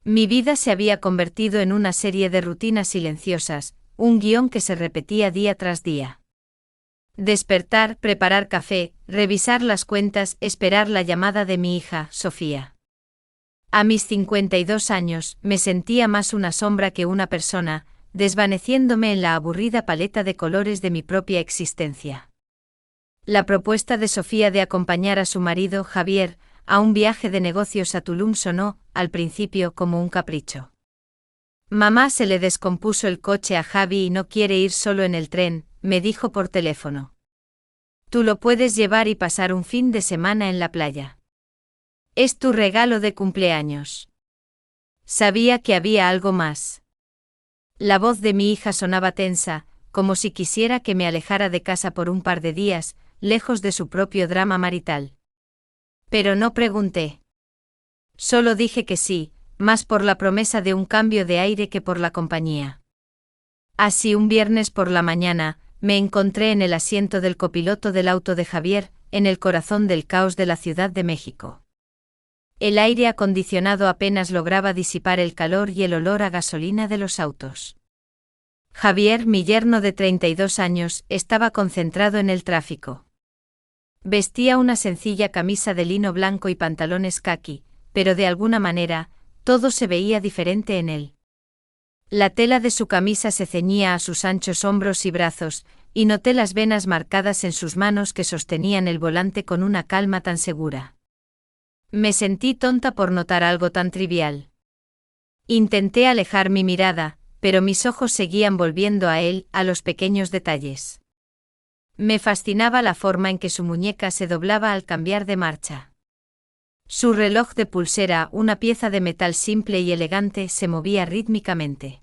Mi vida se había convertido en una serie de rutinas silenciosas, un guión que se repetía día tras día. Despertar, preparar café, revisar las cuentas, esperar la llamada de mi hija, Sofía. A mis 52 años, me sentía más una sombra que una persona, desvaneciéndome en la aburrida paleta de colores de mi propia existencia. La propuesta de Sofía de acompañar a su marido, Javier, a un viaje de negocios a Tulum sonó, al principio, como un capricho. Mamá, se le descompuso el coche a Javi y no quiere ir solo en el tren, me dijo por teléfono. Tú lo puedes llevar y pasar un fin de semana en la playa. Es tu regalo de cumpleaños. Sabía que había algo más. La voz de mi hija sonaba tensa, como si quisiera que me alejara de casa por un par de días, lejos de su propio drama marital. Pero no pregunté. Solo dije que sí, más por la promesa de un cambio de aire que por la compañía. Así, un viernes por la mañana, me encontré en el asiento del copiloto del auto de Javier, en el corazón del caos de la Ciudad de México. El aire acondicionado apenas lograba disipar el calor y el olor a gasolina de los autos. Javier, mi yerno de 32 años, estaba concentrado en el tráfico. Vestía una sencilla camisa de lino blanco y pantalones caqui, pero de alguna manera, todo se veía diferente en él. La tela de su camisa se ceñía a sus anchos hombros y brazos, y noté las venas marcadas en sus manos que sostenían el volante con una calma tan segura. Me sentí tonta por notar algo tan trivial. Intenté alejar mi mirada, pero mis ojos seguían volviendo a él, a los pequeños detalles. Me fascinaba la forma en que su muñeca se doblaba al cambiar de marcha. Su reloj de pulsera, una pieza de metal simple y elegante, se movía rítmicamente.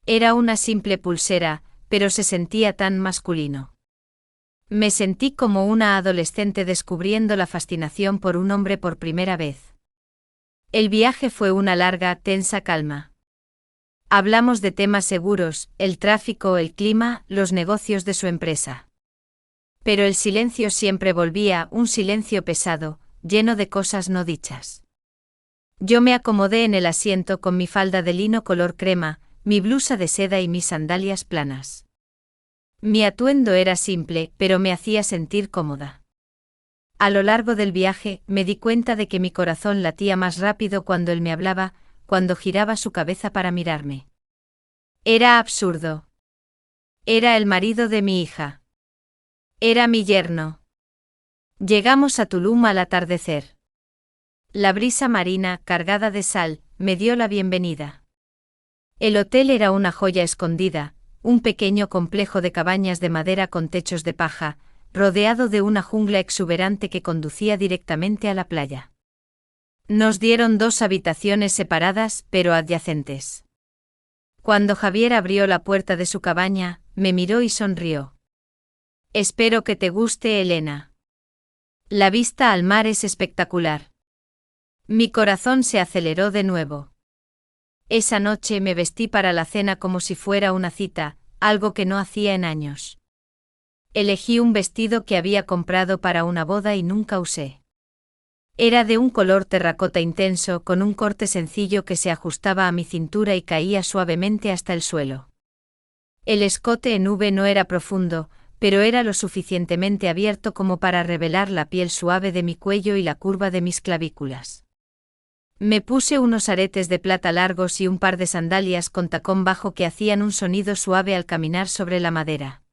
Era una simple pulsera, pero se sentía tan masculino. Me sentí como una adolescente descubriendo la fascinación por un hombre por primera vez. El viaje fue una larga, tensa calma. Hablamos de temas seguros, el tráfico, el clima, los negocios de su empresa. Pero el silencio siempre volvía, un silencio pesado, lleno de cosas no dichas. Yo me acomodé en el asiento con mi falda de lino color crema, mi blusa de seda y mis sandalias planas. Mi atuendo era simple, pero me hacía sentir cómoda. A lo largo del viaje, me di cuenta de que mi corazón latía más rápido cuando él me hablaba, cuando giraba su cabeza para mirarme. Era absurdo. Era el marido de mi hija. Era mi yerno. Llegamos a Tulum al atardecer. La brisa marina, cargada de sal, me dio la bienvenida. El hotel era una joya escondida, un pequeño complejo de cabañas de madera con techos de paja, rodeado de una jungla exuberante que conducía directamente a la playa. Nos dieron 2 habitaciones separadas, pero adyacentes. Cuando Javier abrió la puerta de su cabaña, me miró y sonrió. Espero que te guste, Elena. La vista al mar es espectacular. Mi corazón se aceleró de nuevo. Esa noche me vestí para la cena como si fuera una cita, algo que no hacía en años. Elegí un vestido que había comprado para una boda y nunca usé. Era de un color terracota intenso, con un corte sencillo que se ajustaba a mi cintura y caía suavemente hasta el suelo. El escote en V no era profundo, pero era lo suficientemente abierto como para revelar la piel suave de mi cuello y la curva de mis clavículas. Me puse unos aretes de plata largos y un par de sandalias con tacón bajo que hacían un sonido suave al caminar sobre la madera.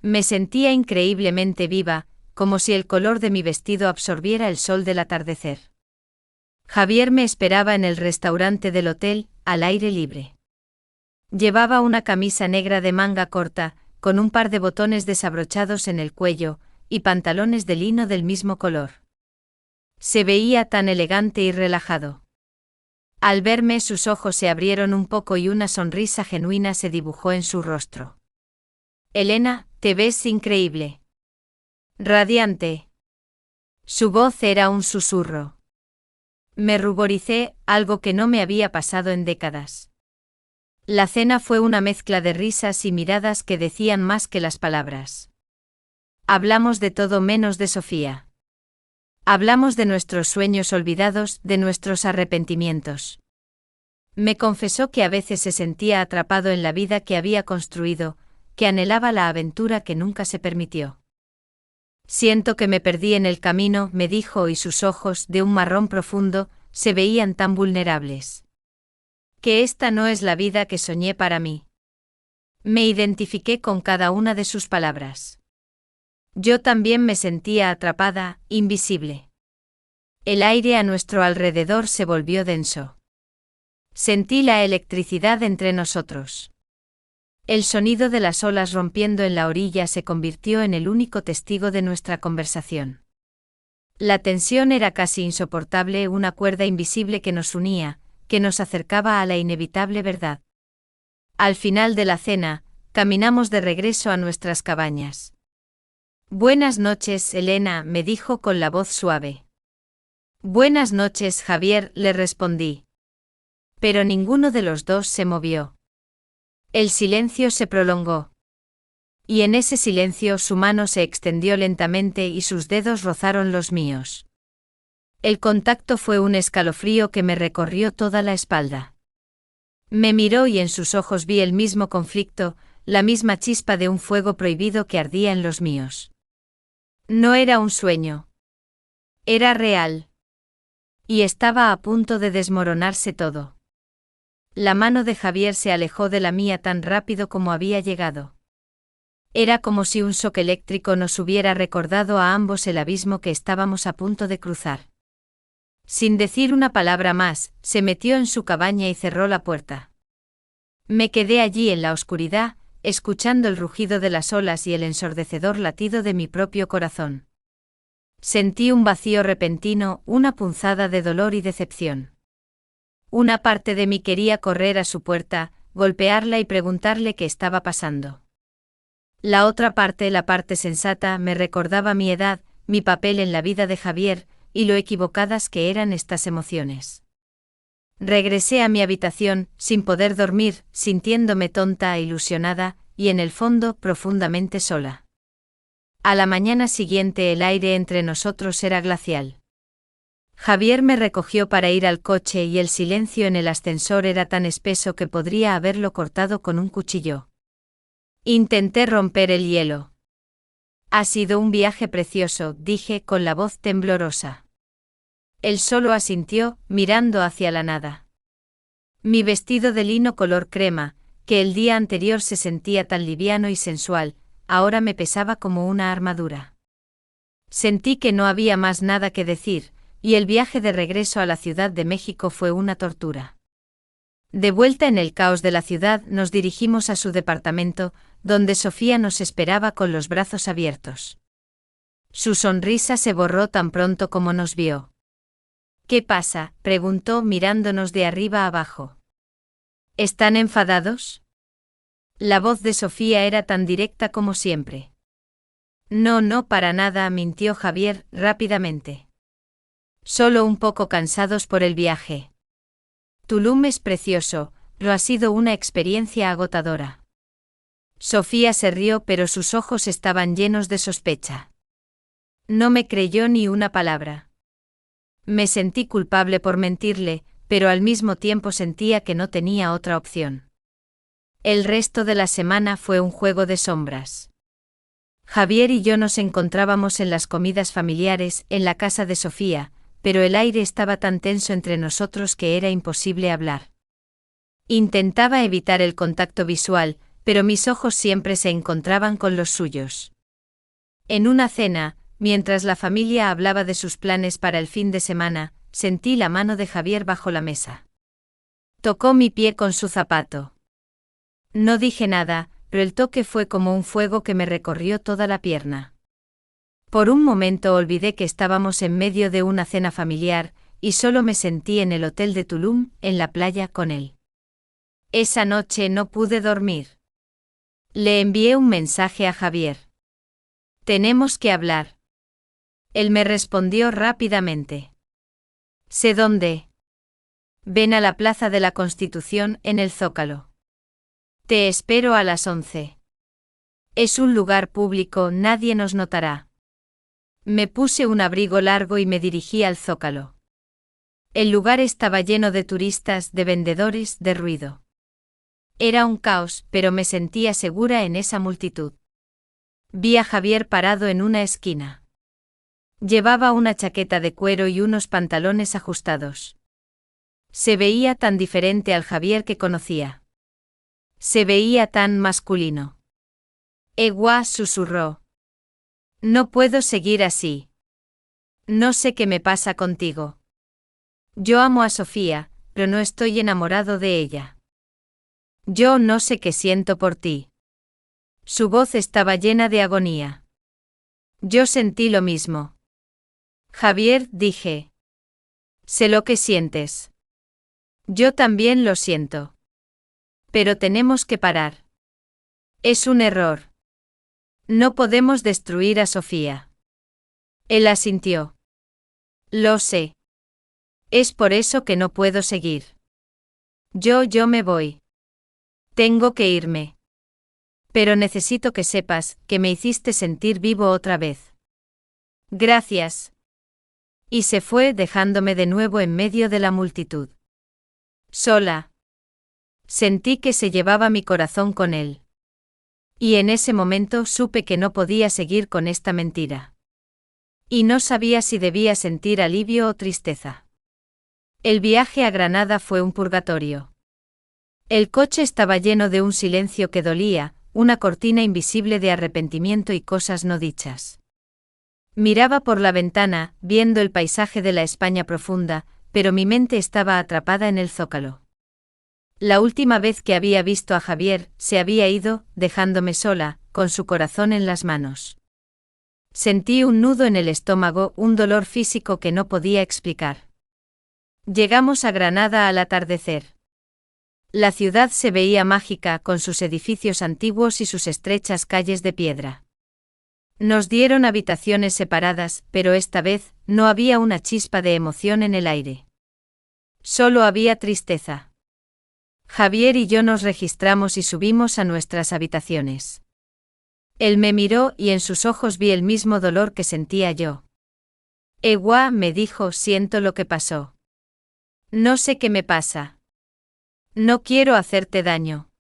Me sentía increíblemente viva, como si el color de mi vestido absorbiera el sol del atardecer. Javier me esperaba en el restaurante del hotel, al aire libre. Llevaba una camisa negra de manga corta, con un par de botones desabrochados en el cuello, y pantalones de lino del mismo color. Se veía tan elegante y relajado. Al verme, sus ojos se abrieron un poco y una sonrisa genuina se dibujó en su rostro. Elena, te ves increíble. Radiante. Su voz era un susurro. Me ruboricé, algo que no me había pasado en décadas. La cena fue una mezcla de risas y miradas que decían más que las palabras. Hablamos de todo menos de Sofía. Hablamos de nuestros sueños olvidados, de nuestros arrepentimientos. Me confesó que a veces se sentía atrapado en la vida que había construido, que anhelaba la aventura que nunca se permitió. Siento que me perdí en el camino, me dijo, y sus ojos, de un marrón profundo, se veían tan vulnerables. Que esta no es la vida que soñé para mí. Me identifiqué con cada una de sus palabras. Yo también me sentía atrapada, invisible. El aire a nuestro alrededor se volvió denso. Sentí la electricidad entre nosotros. El sonido de las olas rompiendo en la orilla se convirtió en el único testigo de nuestra conversación. La tensión era casi insoportable, una cuerda invisible que nos unía, que nos acercaba a la inevitable verdad. Al final de la cena, caminamos de regreso a nuestras cabañas. Buenas noches, Elena, me dijo con la voz suave. Buenas noches, Javier, le respondí. Pero ninguno de los dos se movió. El silencio se prolongó. Y en ese silencio su mano se extendió lentamente y sus dedos rozaron los míos. El contacto fue un escalofrío que me recorrió toda la espalda. Me miró y en sus ojos vi el mismo conflicto, la misma chispa de un fuego prohibido que ardía en los míos. No era un sueño. Era real. Y estaba a punto de desmoronarse todo. La mano de Javier se alejó de la mía tan rápido como había llegado. Era como si un shock eléctrico nos hubiera recordado a ambos el abismo que estábamos a punto de cruzar. Sin decir una palabra más, se metió en su cabaña y cerró la puerta. Me quedé allí en la oscuridad, escuchando el rugido de las olas y el ensordecedor latido de mi propio corazón. Sentí un vacío repentino, una punzada de dolor y decepción. Una parte de mí quería correr a su puerta, golpearla y preguntarle qué estaba pasando. La otra parte, la parte sensata, me recordaba mi edad, mi papel en la vida de Javier, y lo equivocadas que eran estas emociones. Regresé a mi habitación, sin poder dormir, sintiéndome tonta e ilusionada, y en el fondo, profundamente sola. A la mañana siguiente el aire entre nosotros era glacial. Javier me recogió para ir al coche y el silencio en el ascensor era tan espeso que podría haberlo cortado con un cuchillo. Intenté romper el hielo. Ha sido un viaje precioso, dije con la voz temblorosa. Él solo asintió, mirando hacia la nada. Mi vestido de lino color crema, que el día anterior se sentía tan liviano y sensual, ahora me pesaba como una armadura. Sentí que no había más nada que decir, y el viaje de regreso a la Ciudad de México fue una tortura. De vuelta en el caos de la ciudad nos dirigimos a su departamento, donde Sofía nos esperaba con los brazos abiertos. Su sonrisa se borró tan pronto como nos vio. ¿Qué pasa?, preguntó mirándonos de arriba abajo. ¿Están enfadados? La voz de Sofía era tan directa como siempre. No, no, para nada, mintió Javier, rápidamente. Solo un poco cansados por el viaje. Tulum es precioso, lo ha sido una experiencia agotadora. Sofía se rió, pero sus ojos estaban llenos de sospecha. No me creyó ni una palabra. Me sentí culpable por mentirle, pero al mismo tiempo sentía que no tenía otra opción. El resto de la semana fue un juego de sombras. Javier y yo nos encontrábamos en las comidas familiares, en la casa de Sofía, pero el aire estaba tan tenso entre nosotros que era imposible hablar. Intentaba evitar el contacto visual, pero mis ojos siempre se encontraban con los suyos. En una cena, mientras la familia hablaba de sus planes para el fin de semana, sentí la mano de Javier bajo la mesa. Tocó mi pie con su zapato. No dije nada, pero el toque fue como un fuego que me recorrió toda la pierna. Por un momento olvidé que estábamos en medio de una cena familiar, y solo me sentí en el hotel de Tulum, en la playa, con él. Esa noche no pude dormir. Le envié un mensaje a Javier. Tenemos que hablar. Él me respondió rápidamente. Sé dónde. Ven a la Plaza de la Constitución, en el Zócalo. Te espero a las 11. Es un lugar público, nadie nos notará. Me puse un abrigo largo y me dirigí al Zócalo. El lugar estaba lleno de turistas, de vendedores, de ruido. Era un caos, pero me sentía segura en esa multitud. Vi a Javier parado en una esquina. Llevaba una chaqueta de cuero y unos pantalones ajustados. Se veía tan diferente al Javier que conocía. Se veía tan masculino. Ewa susurró. No puedo seguir así. No sé qué me pasa contigo. Yo amo a Sofía, pero no estoy enamorado de ella. Yo no sé qué siento por ti. Su voz estaba llena de agonía. Yo sentí lo mismo. Javier, dije. Sé lo que sientes. Yo también lo siento. Pero tenemos que parar. Es un error. No podemos destruir a Sofía. Él asintió. Lo sé. Es por eso que no puedo seguir. Yo me voy. Tengo que irme. Pero necesito que sepas que me hiciste sentir vivo otra vez. Gracias. Y se fue dejándome de nuevo en medio de la multitud. Sola. Sentí que se llevaba mi corazón con él. Y en ese momento supe que no podía seguir con esta mentira. Y no sabía si debía sentir alivio o tristeza. El viaje a Granada fue un purgatorio. El coche estaba lleno de un silencio que dolía, una cortina invisible de arrepentimiento y cosas no dichas. Miraba por la ventana, viendo el paisaje de la España profunda, pero mi mente estaba atrapada en el zócalo. La última vez que había visto a Javier, se había ido, dejándome sola, con su corazón en las manos. Sentí un nudo en el estómago, un dolor físico que no podía explicar. Llegamos a Granada al atardecer. La ciudad se veía mágica con sus edificios antiguos y sus estrechas calles de piedra. Nos dieron habitaciones separadas, pero esta vez no había una chispa de emoción en el aire. Solo había tristeza. Javier y yo nos registramos y subimos a nuestras habitaciones. Él me miró y en sus ojos vi el mismo dolor que sentía yo. Ewa, me dijo, siento lo que pasó. No sé qué me pasa. No quiero hacerte daño.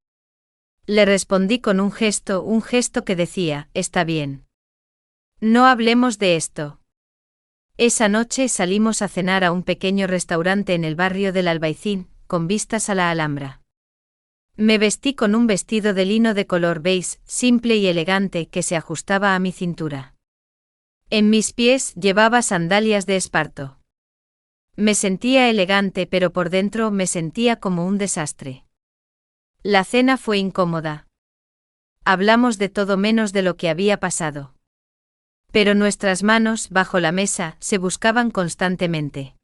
Le respondí con un gesto que decía, está bien. No hablemos de esto. Esa noche salimos a cenar a un pequeño restaurante en el barrio del Albaicín, con vistas a la Alhambra. Me vestí con un vestido de lino de color beige, simple y elegante que se ajustaba a mi cintura. En mis pies llevaba sandalias de esparto. Me sentía elegante, pero por dentro me sentía como un desastre. La cena fue incómoda. Hablamos de todo menos de lo que había pasado. Pero nuestras manos, bajo la mesa, se buscaban constantemente.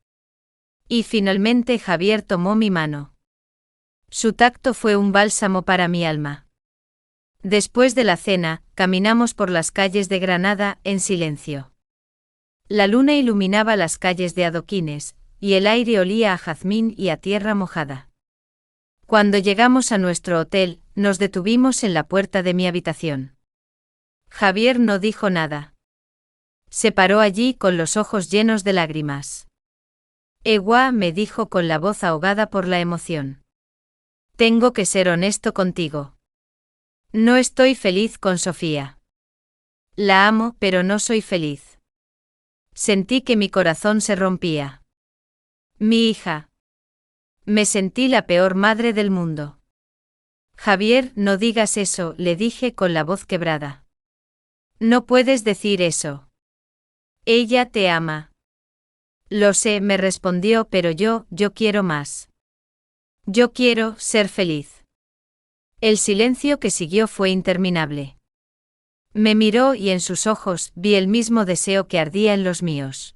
Y finalmente Javier tomó mi mano. Su tacto fue un bálsamo para mi alma. Después de la cena, caminamos por las calles de Granada en silencio. La luna iluminaba las calles de adoquines, y el aire olía a jazmín y a tierra mojada. Cuando llegamos a nuestro hotel, nos detuvimos en la puerta de mi habitación. Javier no dijo nada. Se paró allí con los ojos llenos de lágrimas. Ewa, me dijo con la voz ahogada por la emoción. Tengo que ser honesto contigo. No estoy feliz con Sofía. La amo, pero no soy feliz. Sentí que mi corazón se rompía. Mi hija. Me sentí la peor madre del mundo. Javier, no digas eso, le dije con la voz quebrada. No puedes decir eso. Ella te ama. Lo sé, me respondió, pero yo quiero más. Yo quiero ser feliz. El silencio que siguió fue interminable. Me miró y en sus ojos vi el mismo deseo que ardía en los míos.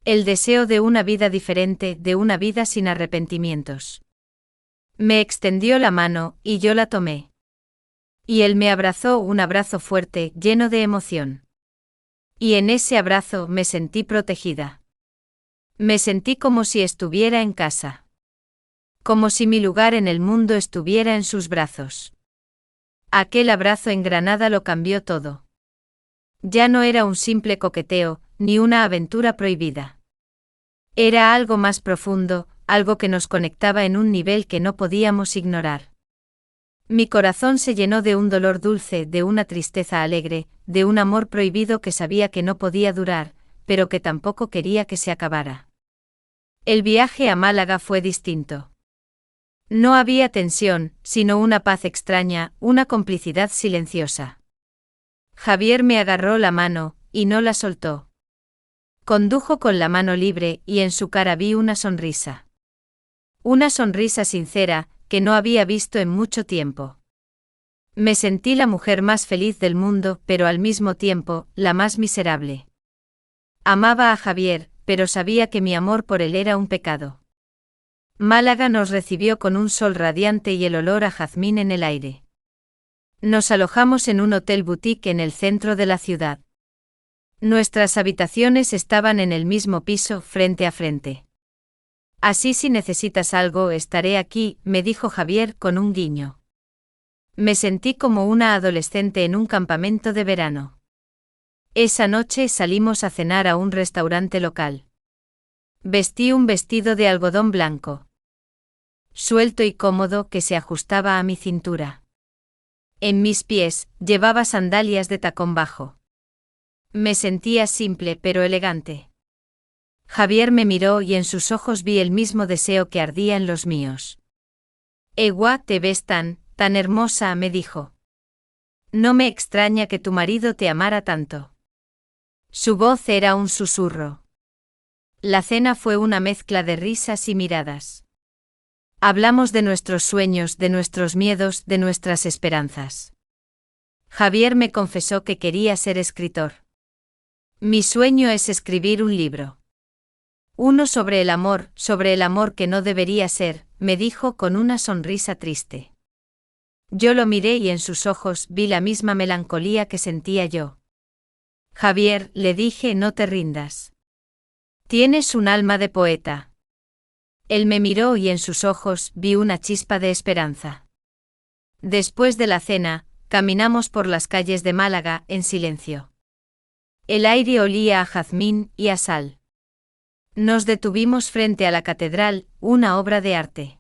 El deseo de una vida diferente, de una vida sin arrepentimientos. Me extendió la mano y yo la tomé. Y él me abrazó, un abrazo fuerte, lleno de emoción. Y en ese abrazo me sentí protegida. Me sentí como si estuviera en casa. Como si mi lugar en el mundo estuviera en sus brazos. Aquel abrazo en Granada lo cambió todo. Ya no era un simple coqueteo, ni una aventura prohibida. Era algo más profundo, algo que nos conectaba en un nivel que no podíamos ignorar. Mi corazón se llenó de un dolor dulce, de una tristeza alegre, de un amor prohibido que sabía que no podía durar, pero que tampoco quería que se acabara. El viaje a Málaga fue distinto. No había tensión, sino una paz extraña, una complicidad silenciosa. Javier me agarró la mano, y no la soltó. Condujo con la mano libre, y en su cara vi una sonrisa. Una sonrisa sincera, que no había visto en mucho tiempo. Me sentí la mujer más feliz del mundo, pero al mismo tiempo, la más miserable. Amaba a Javier, pero sabía que mi amor por él era un pecado. Málaga nos recibió con un sol radiante y el olor a jazmín en el aire. Nos alojamos en un hotel boutique en el centro de la ciudad. Nuestras habitaciones estaban en el mismo piso, frente a frente. Así si necesitas algo, estaré aquí, me dijo Javier con un guiño. Me sentí como una adolescente en un campamento de verano. Esa noche salimos a cenar a un restaurante local. Vestí un vestido de algodón blanco, suelto y cómodo, que se ajustaba a mi cintura. En mis pies, llevaba sandalias de tacón bajo. Me sentía simple pero elegante. Javier me miró y en sus ojos vi el mismo deseo que ardía en los míos. Ewa, te ves tan hermosa, me dijo. No me extraña que tu marido te amara tanto. Su voz era un susurro. La cena fue una mezcla de risas y miradas. Hablamos de nuestros sueños, de nuestros miedos, de nuestras esperanzas. Javier me confesó que quería ser escritor. Mi sueño es escribir un libro. Uno sobre el amor que no debería ser, me dijo con una sonrisa triste. Yo lo miré y en sus ojos vi la misma melancolía que sentía yo. Javier, le dije, no te rindas. Tienes un alma de poeta. Él me miró y en sus ojos vi una chispa de esperanza. Después de la cena, caminamos por las calles de Málaga en silencio. El aire olía a jazmín y a sal. Nos detuvimos frente a la catedral, una obra de arte.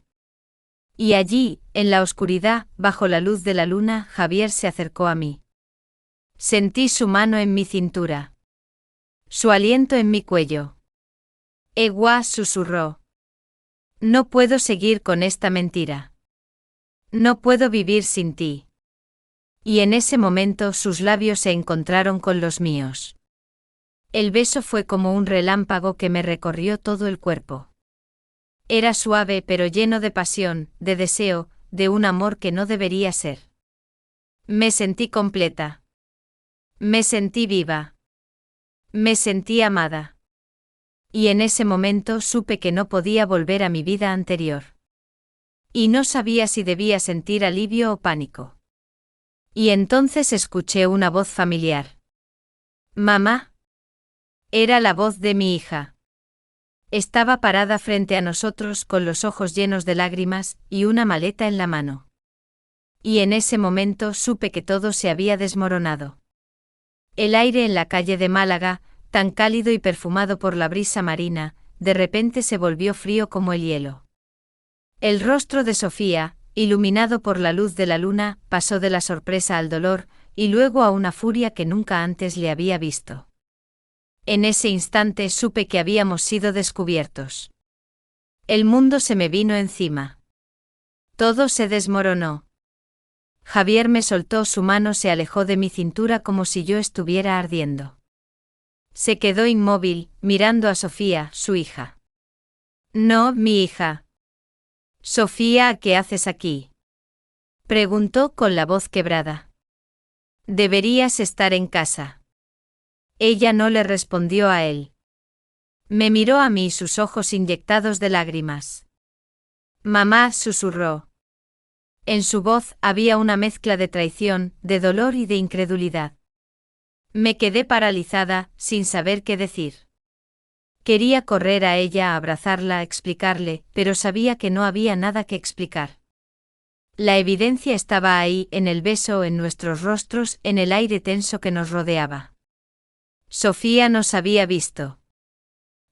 Y allí, en la oscuridad, bajo la luz de la luna, Javier se acercó a mí. Sentí su mano en mi cintura. Su aliento en mi cuello. Ewa, susurró. No puedo seguir con esta mentira. No puedo vivir sin ti. Y en ese momento sus labios se encontraron con los míos. El beso fue como un relámpago que me recorrió todo el cuerpo. Era suave pero lleno de pasión, de deseo, de un amor que no debería ser. Me sentí completa. Me sentí viva. Me sentí amada. Y en ese momento supe que no podía volver a mi vida anterior. Y no sabía si debía sentir alivio o pánico. Y entonces escuché una voz familiar. ¿Mamá? Era la voz de mi hija. Estaba parada frente a nosotros con los ojos llenos de lágrimas y una maleta en la mano. Y en ese momento supe que todo se había desmoronado. El aire en la calle de Málaga, tan cálido y perfumado por la brisa marina, de repente se volvió frío como el hielo. El rostro de Sofía, iluminado por la luz de la luna, pasó de la sorpresa al dolor, y luego a una furia que nunca antes le había visto. En ese instante supe que habíamos sido descubiertos. El mundo se me vino encima. Todo se desmoronó. Javier me soltó su mano, se alejó de mi cintura como si yo estuviera ardiendo. Se quedó inmóvil, mirando a Sofía, su hija. No, mi hija. Sofía, ¿qué haces aquí? Preguntó con la voz quebrada. Deberías estar en casa. Ella no le respondió a él. Me miró a mí, sus ojos inyectados de lágrimas. Mamá, susurró. En su voz había una mezcla de traición, de dolor y de incredulidad. Me quedé paralizada, sin saber qué decir. Quería correr a ella, a abrazarla, a explicarle, pero sabía que no había nada que explicar. La evidencia estaba ahí, en el beso, en nuestros rostros, en el aire tenso que nos rodeaba. Sofía nos había visto.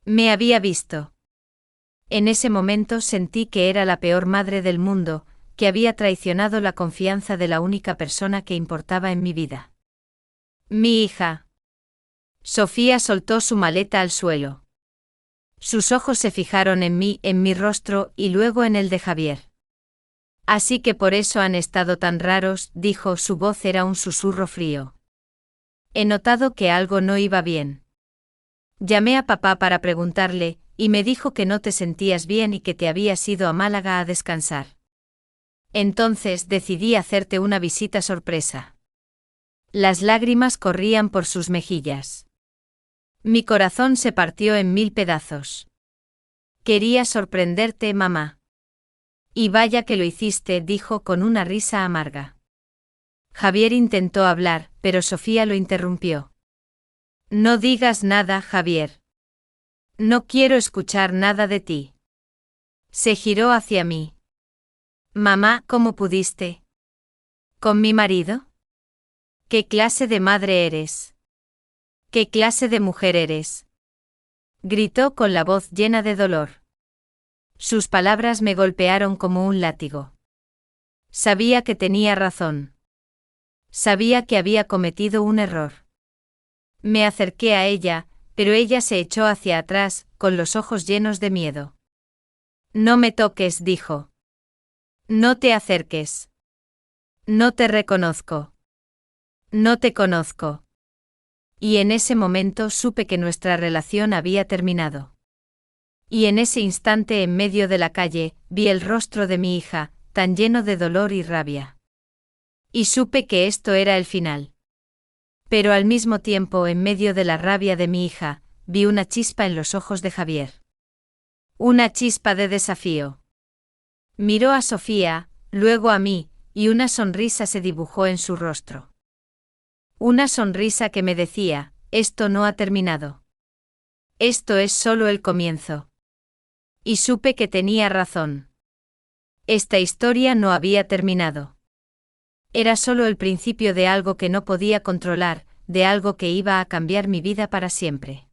Me había visto. En ese momento sentí que era la peor madre del mundo, que había traicionado la confianza de la única persona que importaba en mi vida. Mi hija. Sofía soltó su maleta al suelo. Sus ojos se fijaron en mi rostro y luego en el de Javier. Así que por eso han estado tan raros, dijo, su voz era un susurro frío. He notado que algo no iba bien. Llamé a papá para preguntarle, y me dijo que no te sentías bien y que te habías ido a Málaga a descansar. Entonces decidí hacerte una visita sorpresa. Las lágrimas corrían por sus mejillas. Mi corazón se partió en 1000 pedazos. Quería sorprenderte, mamá. Y vaya que lo hiciste, dijo con una risa amarga. Javier intentó hablar, pero Sofía lo interrumpió. No digas nada, Javier. No quiero escuchar nada de ti. Se giró hacia mí. Mamá, ¿cómo pudiste? ¿Con mi marido? ¿Qué clase de madre eres? ¿Qué clase de mujer eres? Gritó con la voz llena de dolor. Sus palabras me golpearon como un látigo. Sabía que tenía razón. Sabía que había cometido un error. Me acerqué a ella, pero ella se echó hacia atrás, con los ojos llenos de miedo. No me toques, dijo. No te acerques. No te reconozco. No te conozco. Y en ese momento supe que nuestra relación había terminado. Y en ese instante, en medio de la calle, vi el rostro de mi hija, tan lleno de dolor y rabia. Y supe que esto era el final. Pero al mismo tiempo, en medio de la rabia de mi hija, vi una chispa en los ojos de Javier. Una chispa de desafío. Miró a Sofía, luego a mí, y una sonrisa se dibujó en su rostro. Una sonrisa que me decía, esto no ha terminado. Esto es solo el comienzo. Y supe que tenía razón. Esta historia no había terminado. Era solo el principio de algo que no podía controlar, de algo que iba a cambiar mi vida para siempre.